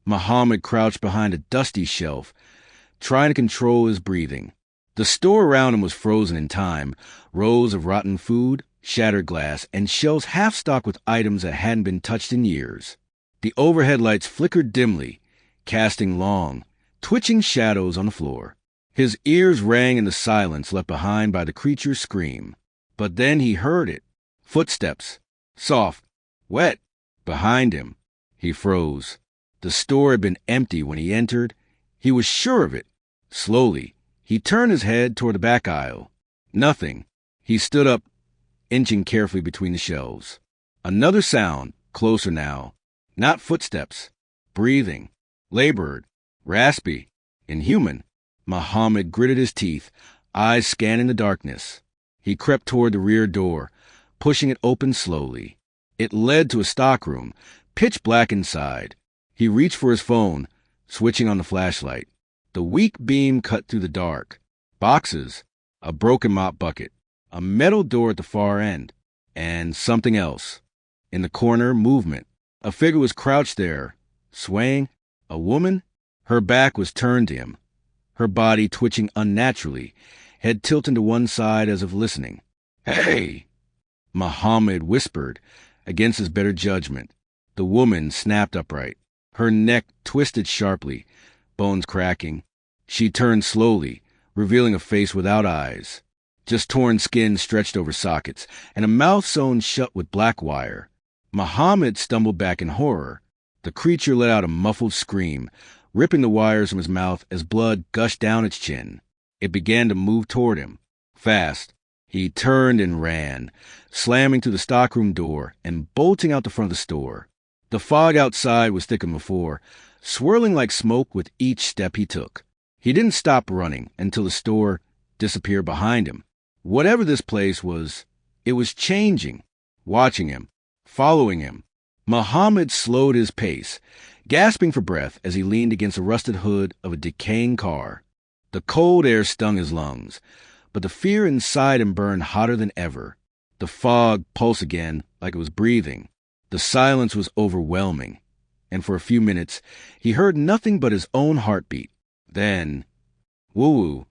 Mohamed crouched behind a dusty shelf, trying to control his breathing. The store around him was frozen in time, rows of rotten food, shattered glass, and shelves half-stocked with items that hadn't been touched in years. The overhead lights flickered dimly, casting long, twitching shadows on the floor. His ears rang in the silence left behind by the creature's scream. But then he heard it. Footsteps. Soft. Wet. Behind him. He froze. The store had been empty when he entered. He was sure of it. Slowly, he turned his head toward the back aisle. Nothing. He stood up, inching carefully between the shelves. Another sound, closer now. Not footsteps. Breathing. Labored. Raspy. Inhuman. Mohamed gritted his teeth, eyes scanning the darkness. He crept toward the rear door, pushing it open slowly. It led to a stockroom, pitch black inside. He reached for his phone, switching on the flashlight. The weak beam cut through the dark. Boxes, a broken mop bucket, a metal door at the far end, and something else. In the corner, movement. A figure was crouched there, swaying. A woman? Her back was turned to him, her body twitching unnaturally, head tilted to one side as if listening. "Hey!" Mohamed whispered, against his better judgment. The woman snapped upright, her neck twisted sharply, bones cracking. She turned slowly, revealing a face without eyes, just torn skin stretched over sockets, and a mouth sewn shut with black wire. Mohamed stumbled back in horror. The creature let out a muffled scream, ripping the wires from his mouth as blood gushed down its chin. It began to move toward him. Fast. He turned and ran, slamming through the stockroom door and bolting out the front of the store. The fog outside was thicker than before, swirling like smoke with each step he took. He didn't stop running until the store disappeared behind him. Whatever this place was, it was changing, watching him, following him. Mohamed slowed his pace, gasping for breath as he leaned against the rusted hood of a decaying car. The cold air stung his lungs, but the fear inside him burned hotter than ever. The fog pulsed again like it was breathing. The silence was overwhelming, and for a few minutes he heard nothing but his own heartbeat. Then, woo-woo.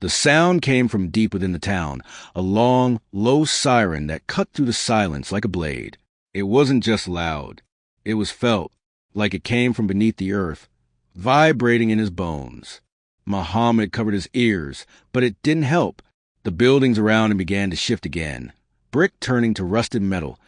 The sound came from deep within the town, a long, low siren that cut through the silence like a blade. It wasn't just loud. It was felt, like it came from beneath the earth, vibrating in his bones. Mohamed covered his ears, but it didn't help. The buildings around him began to shift again, brick turning to rusted metal,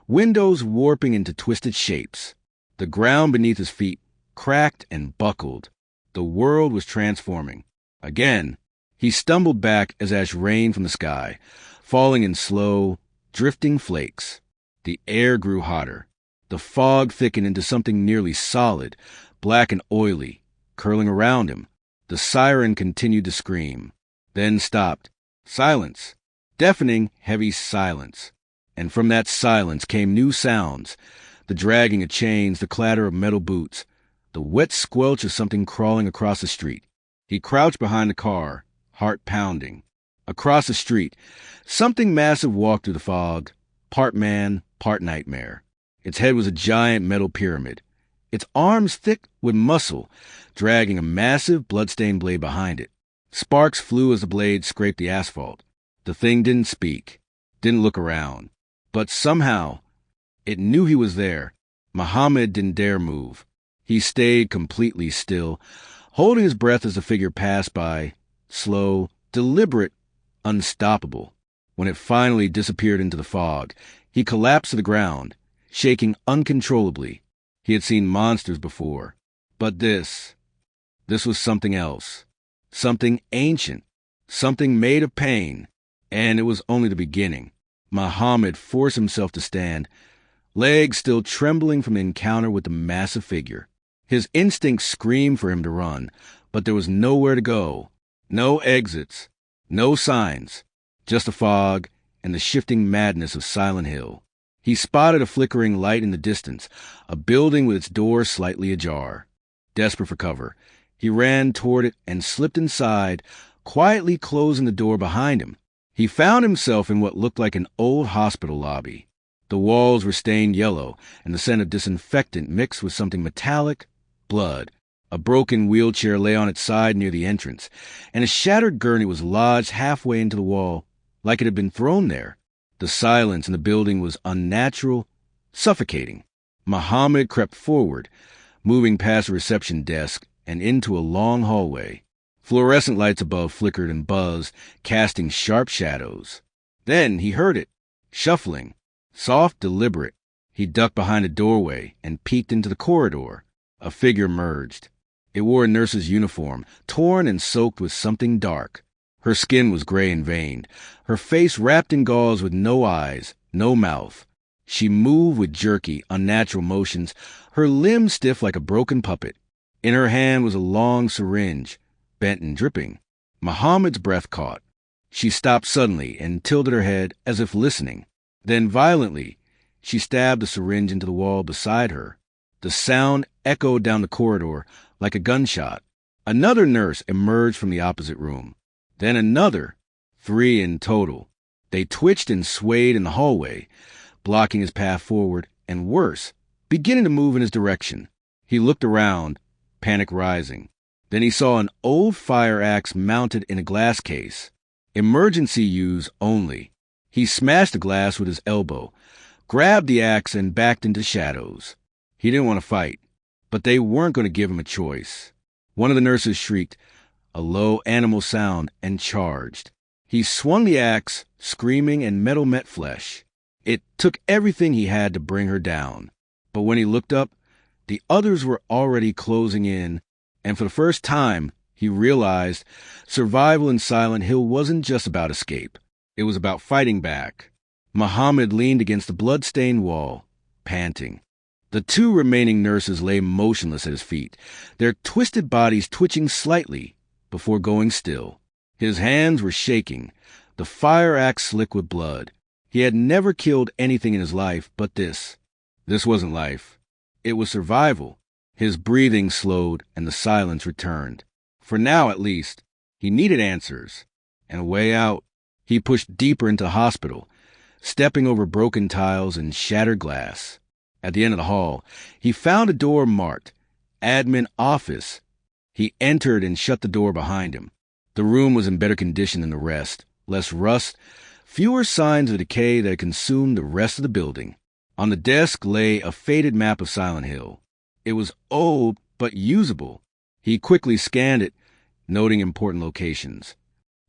windows warping into twisted shapes. The ground beneath his feet cracked and buckled. The world was transforming. Again, he stumbled back as ash rained from the sky, falling in slow, drifting flakes. The air grew hotter. The fog thickened into something nearly solid, black and oily, curling around him. The siren continued to scream, then stopped. Silence. Deafening, heavy silence. And from that silence came new sounds, the dragging of chains, the clatter of metal boots, the wet squelch of something crawling across the street. He crouched behind the car, heart pounding. Across the street, something massive walked through the fog, part man, part nightmare. Its head was a giant metal pyramid, its arms thick with muscle, dragging a massive blood-stained blade behind it. Sparks flew as the blade scraped the asphalt. The thing didn't speak, didn't look around. But somehow, it knew he was there. Mohamed didn't dare move. He stayed completely still, holding his breath as the figure passed by, slow, deliberate, unstoppable. When it finally disappeared into the fog, he collapsed to the ground, shaking uncontrollably. He had seen monsters before, but this was something else, something ancient, something made of pain, and it was only the beginning. Mohamed forced himself to stand, legs still trembling from the encounter with the massive figure. His instincts screamed for him to run, but there was nowhere to go, no exits, no signs, just a fog and the shifting madness of Silent Hill. He spotted a flickering light in the distance, a building with its door slightly ajar. Desperate for cover, he ran toward it and slipped inside, quietly closing the door behind him. He found himself in what looked like an old hospital lobby. The walls were stained yellow, and the scent of disinfectant mixed with something metallic, blood. A broken wheelchair lay on its side near the entrance, and a shattered gurney was lodged halfway into the wall, like it had been thrown there. The silence in the building was unnatural, suffocating. Mohamed crept forward, moving past the reception desk and into a long hallway. Fluorescent lights above flickered and buzzed, casting sharp shadows. Then he heard it, shuffling, soft, deliberate. He ducked behind a doorway and peeked into the corridor. A figure emerged. It wore a nurse's uniform, torn and soaked with something dark. Her skin was gray and veined, her face wrapped in gauze with no eyes, no mouth. She moved with jerky, unnatural motions, her limbs stiff like a broken puppet. In her hand was a long syringe, bent and dripping. Mohammed's breath caught. She stopped suddenly and tilted her head as if listening. Then violently, she stabbed the syringe into the wall beside her. The sound echoed down the corridor like a gunshot. Another nurse emerged from the opposite room. Then another, 3 in total. They twitched and swayed in the hallway, blocking his path forward, and worse, beginning to move in his direction. He looked around, panic rising. Then he saw an old fire axe mounted in a glass case. Emergency use only. He smashed the glass with his elbow, grabbed the axe, and backed into shadows. He didn't want to fight, but they weren't going to give him a choice. One of the nurses shrieked, a low animal sound, and charged. He swung the axe, screaming, and metal met flesh. It took everything he had to bring her down. But when he looked up, the others were already closing in, and for the first time, he realized survival in Silent Hill wasn't just about escape. It was about fighting back. Mohamed leaned against the blood-stained wall, panting. The 2 remaining nurses lay motionless at his feet, their twisted bodies twitching slightly before going still. His hands were shaking, the fire axe slick with blood. He had never killed anything in his life but this. This wasn't life. It was survival. His breathing slowed and the silence returned. For now, at least, he needed answers. And a way out. He pushed deeper into the hospital, stepping over broken tiles and shattered glass. At the end of the hall, he found a door marked Admin Office. He entered and shut the door behind him. The room was in better condition than the rest, less rust, fewer signs of decay that had consumed the rest of the building. On the desk lay a faded map of Silent Hill. It was old, but usable. He quickly scanned it, noting important locations.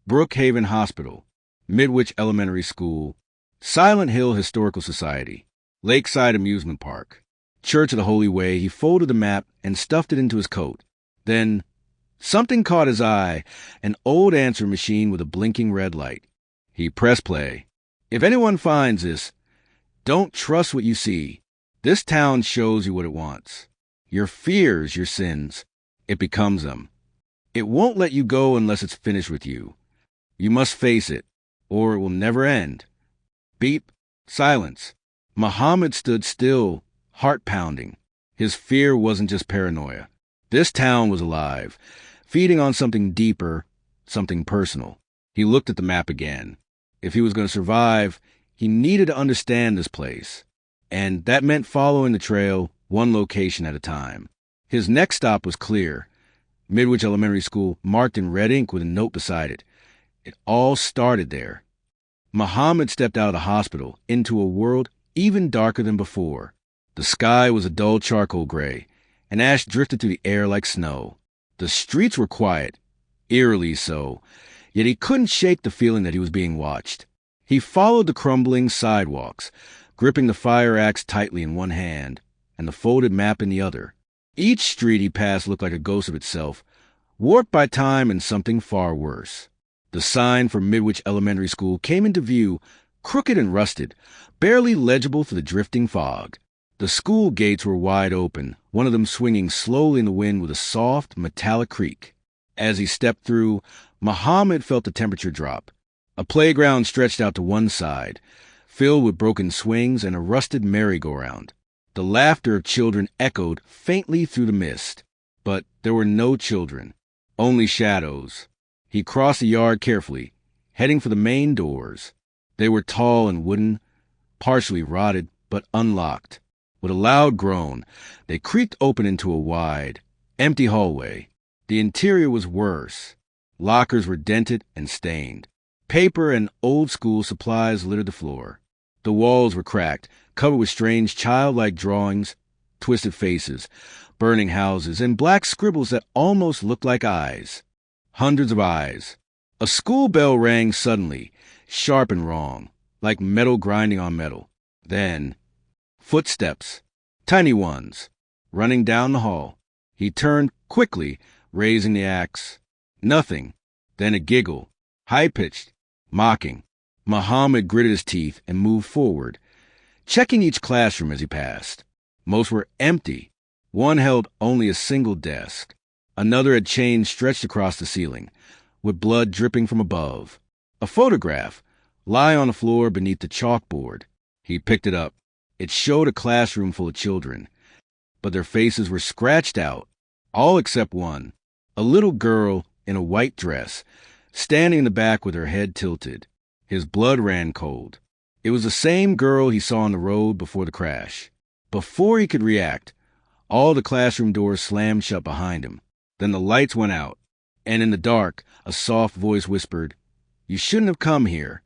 Brookhaven Hospital, Midwich Elementary School, Silent Hill Historical Society, Lakeside Amusement Park, Church of the Holy Way. He folded the map and stuffed it into his coat. Then, something caught his eye, an old answer machine with a blinking red light. He pressed play. If anyone finds this, don't trust what you see. This town shows you what it wants. Your fears, your sins. It becomes them. It won't let you go unless it's finished with you. You must face it, or it will never end. Beep. Silence. Mohamed stood still, heart pounding. His fear wasn't just paranoia. This town was alive, feeding on something deeper, something personal. He looked at the map again. If he was going to survive, he needed to understand this place. And that meant following the trail, one location at a time. His next stop was clear. Midwich Elementary School, marked in red ink with a note beside it. It all started there. Mohamed stepped out of the hospital into a world even darker than before. The sky was a dull charcoal gray, and ash drifted through the air like snow. The streets were quiet, eerily so, yet he couldn't shake the feeling that he was being watched. He followed the crumbling sidewalks, gripping the fire axe tightly in one hand and the folded map in the other. Each street he passed looked like a ghost of itself, warped by time and something far worse. The sign for Midwich Elementary School came into view, crooked and rusted, barely legible through the drifting fog. The school gates were wide open, one of them swinging slowly in the wind with a soft, metallic creak. As he stepped through, Mohamed felt the temperature drop. A playground stretched out to one side, filled with broken swings and a rusted merry-go-round. The laughter of children echoed faintly through the mist. But there were no children, only shadows. He crossed the yard carefully, heading for the main doors. They were tall and wooden, partially rotted, but unlocked. With a loud groan, they creaked open into a wide, Empty hallway. The interior was worse. Lockers were dented and stained. Paper and old-school supplies littered the floor. The walls were cracked, covered with strange childlike drawings, twisted faces, burning houses, and black scribbles that almost looked like eyes. Hundreds of eyes. A school bell rang suddenly, sharp and wrong, like metal grinding on metal. Then, footsteps, tiny ones, running down the hall. He turned quickly, raising the axe. Nothing. Then a giggle, high-pitched, mocking. Mohamed gritted his teeth and moved forward, checking each classroom as he passed. Most were empty. One held only a single desk. Another had chains stretched across the ceiling, with blood dripping from above. A photograph lay on the floor beneath the chalkboard. He picked it up. It showed a classroom full of children, but their faces were scratched out, all except one, a little girl in a white dress, standing in the back with her head tilted. His blood ran cold. It was the same girl he saw on the road before the crash. Before he could react, all the classroom doors slammed shut behind him. Then the lights went out, and in the dark, a soft voice whispered, "You shouldn't have come here.